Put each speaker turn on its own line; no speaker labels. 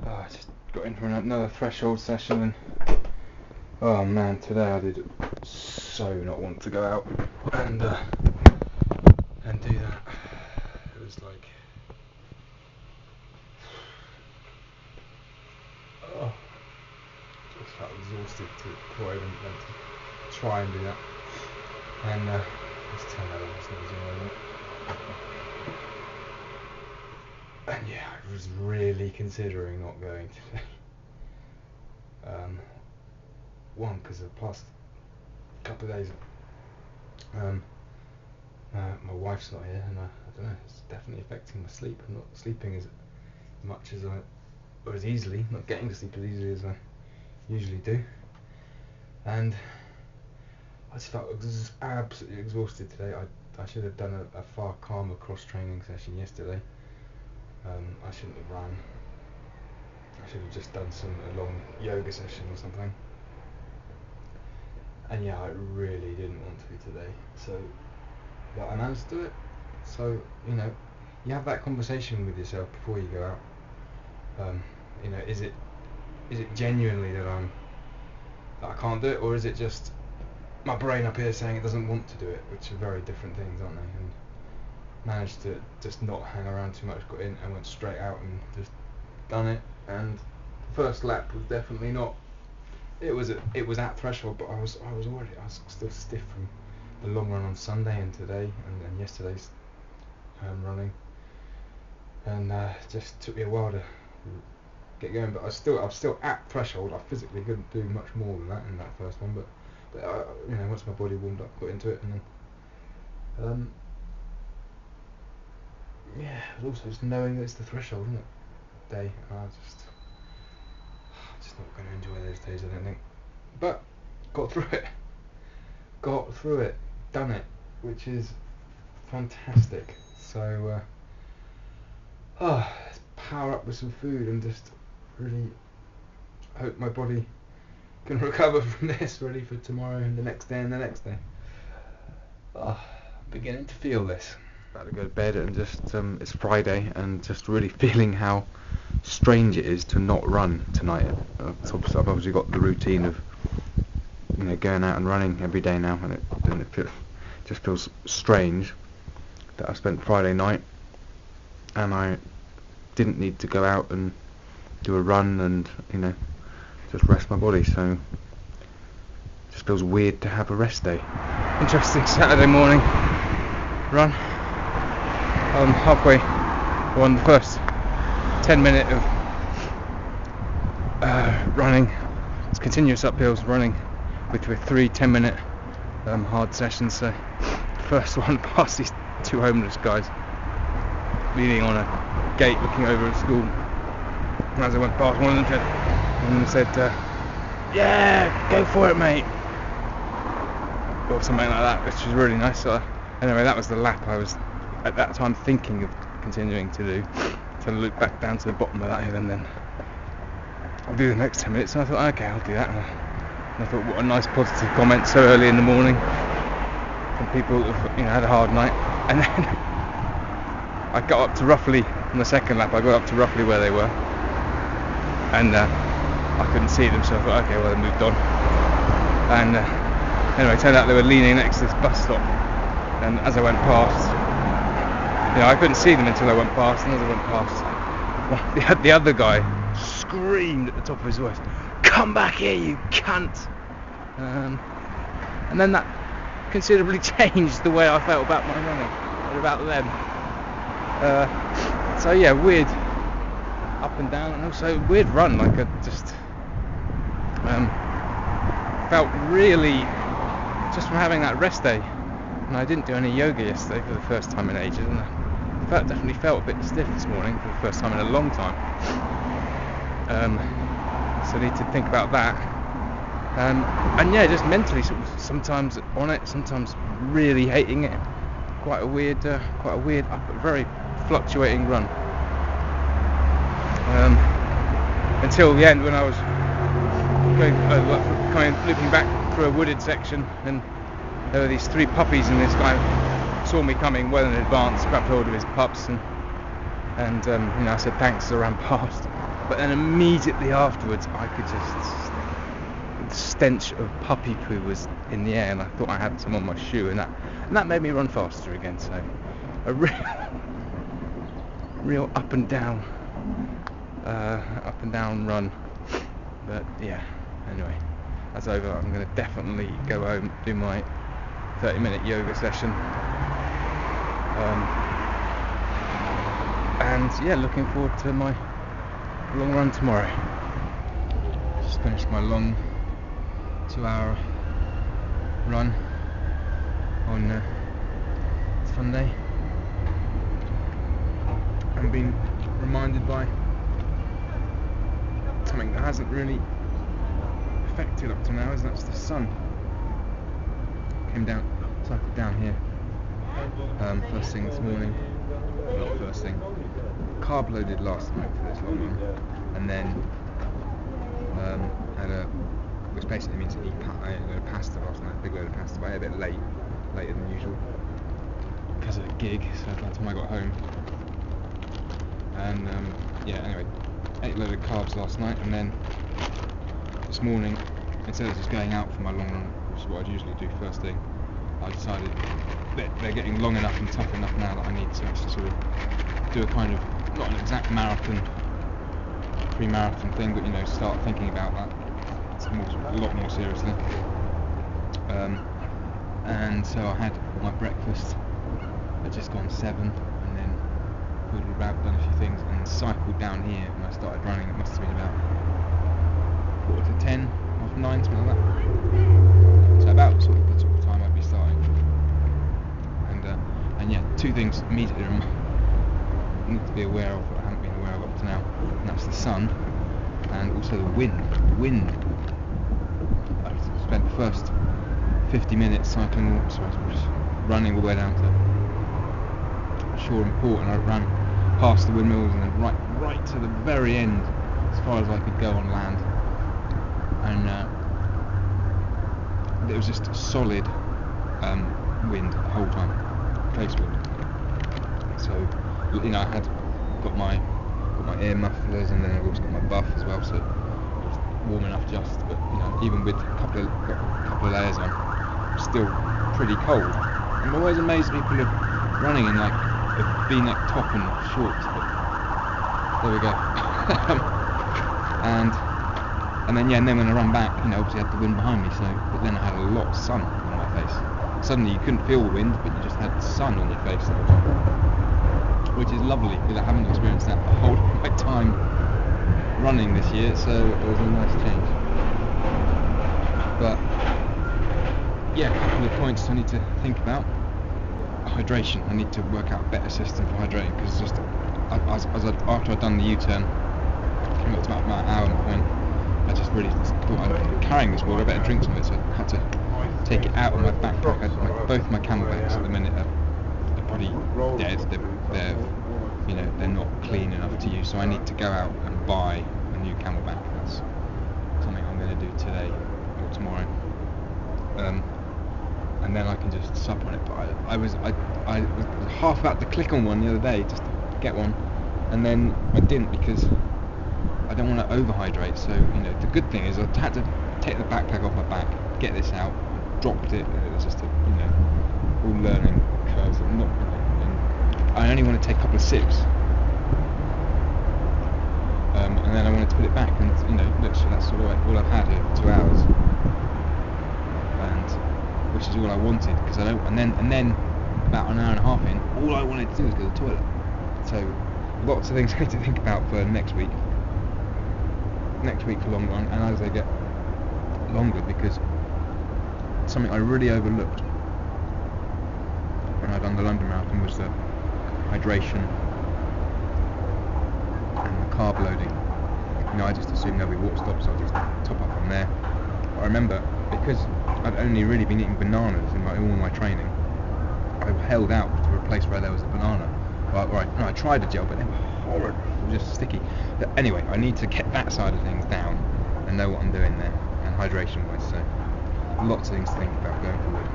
I just got in for another threshold session, and oh man, today I did so not want to go out and do that. It was like, oh, just felt exhausted before I even went to try and do that. And let's turn that on, it's not zero, is it? And yeah, I was really considering not going today. One, because the past couple of days, my wife's not here, and I don't know, it's definitely affecting my sleep. I'm not sleeping as much as or as easily, not getting to sleep as easily as I usually do. And I just felt absolutely exhausted today. I should have done a far calmer cross-training session yesterday. I shouldn't have run. I should have just done a long yoga session or something. And yeah, I really didn't want to today. So, but I managed to do it. So, you know, you have that conversation with yourself before you go out. You know, is it genuinely that I can't do it, or is it just my brain up here saying it doesn't want to do it, which are very different things, aren't they? And managed to just not hang around too much, got in and went straight out and just done it. And the first lap was definitely not. It was at threshold, but I was still stiff from the long run on Sunday and today and yesterday's running, and just took me a while to get going. But I was still at threshold. I physically couldn't do much more than that in that first one, but you know, once my body warmed up, got into it, and then yeah, it was also just knowing that it's the threshold, isn't it, day, and I'm just not going to enjoy those days, I don't think. But got through it, done it, which is fantastic. So let's power up with some food and just really hope my body can recover from this, ready for tomorrow and the next day and the next day. I'm beginning to feel this. About to go to bed and just it's Friday, and just really feeling how strange it is to not run tonight. So I've obviously got the routine of, you know, going out and running every day now, and it just feels strange that I spent Friday night and I didn't need to go out and do a run and, you know, just rest my body. So it just feels weird to have a rest day. Interesting Saturday morning run. Halfway on the first 10 minute of running. It's continuous uphills running with 3 10-minute hard sessions. So first one past these 2 homeless guys leaning on a gate looking over at school, and as I went past, one of them said yeah, go for it, mate, or something like that, which was really nice. So anyway, that was the lap I was at that time thinking of continuing to do, to look back down to the bottom of that hill, and then I'll do the next 10 minutes. And I thought, okay, I'll do that. And I thought, what a nice positive comment so early in the morning from people who've, you know, had a hard night. And then I got up to roughly, on the second lap, I got up to roughly where they were, and I couldn't see them, so I thought, okay, well, they moved on. And anyway, it turned out they were leaning next to this bus stop, and as I went past, you know, I couldn't see them until I went past, and as I went past, the other guy screamed at the top of his voice, "Come back here, you cunt!" And then that considerably changed the way I felt about my running, and about them. So yeah, weird up and down, and also weird run. Like I just felt really, just from having that rest day, and I didn't do any yoga yesterday for the first time in ages, and I definitely felt a bit stiff this morning for the first time in a long time. So I need to think about that. And yeah, just mentally, sort of sometimes on it, sometimes really hating it. Quite a weird, very fluctuating run. Until the end, when I was looping back through a wooded section, and there were these 3 puppies, and this guy saw me coming well in advance, grabbed hold of his pups, and you know, I said thanks as I ran past. But then immediately afterwards, I could the stench of puppy poo was in the air, and I thought I had some on my shoe, and that made me run faster again. So a real up and down run. But yeah, anyway, that's over. I'm going to definitely go home, do my 30-minute yoga session, and yeah, looking forward to my long run tomorrow. Just finished my long 2-hour run on Sunday, and been reminded by something that hasn't really affected up to now, and that's the sun. Cycled down here first thing this morning. Not first thing. Carb loaded last night for this long run, and then which basically means I ate a load of pasta last night, a big load of pasta, but I ate a bit later than usual because of the gig, so by the time I got home. And anyway, ate a load of carbs last night, and then this morning, instead of just going out for my long run, which is what I'd usually do first thing, I decided that they're getting long enough and tough enough now that I need to actually sort of do a kind of, not an exact marathon, pre-marathon thing, but start thinking about that a lot more seriously. And so I had my breakfast, I'd just gone 7, and then poodled about, done a few things, and cycled down here, and I started running. It must have been about 9:45, something like that. So about sort of the sort of time I'd be starting. And yeah, two things immediately I need to be aware of that I haven't been aware of up to now, and that's the sun and also the wind. The wind. I spent the first 50 minutes running all the way down to Shore and Port, and I ran past the windmills and then right to the very end, as far as I could go on land, and it was just solid wind the whole time, face wind. So I had got my ear mufflers, and then I've also got my buff as well, so it was warm enough just, but even with a couple of layers on, still pretty cold. I'm always amazed people are running in like a V-neck top and shorts, but there we go. and then when I run back, obviously I had the wind behind me, but then I had a lot of sun on my face. Suddenly you couldn't feel the wind, but you just had sun on your face the whole time, which is lovely, because I haven't experienced that the whole of my time running this year, so it was a nice change. But yeah, a couple of points I need to think about. Hydration. I need to work out a better system for hydrating, because just after I'd done the U-turn, I got to about an hour point, I just really thought I'm carrying this water, I better drink some of it, so I had to take it out of my backpack. Both my camelbacks at the minute are pretty dead. They're not clean enough to use, so I need to go out and buy a new camelback. That's something I'm going to do today or tomorrow. And then I can just sup on it. But I was half about to click on one the other day just to get one, and then I didn't, because I don't want to overhydrate. So the good thing is I had to take the backpack off my back, get this out, dropped it, and it was just all learning curves. I only want to take a couple of sips, and then I wanted to put it back, and literally that's all I've had over 2 hours, and which is all I wanted, because I don't. And then about an hour and a half in, all I wanted to do was go to the toilet. So lots of things I need to think about for next week for long run, and as they get longer, because something I really overlooked when I done the London Marathon was the hydration and the carb loading. I just assumed there'll be water stops, so I'll just top up from there. But I remember, because I'd only really been eating bananas in all my training, I held out to a place where there was a banana. I tried a gel, but they were horrid. It was just sticky. But anyway, I need to get that side of things down and know what I'm doing there, and hydration wise. So lots of things to think about going forward.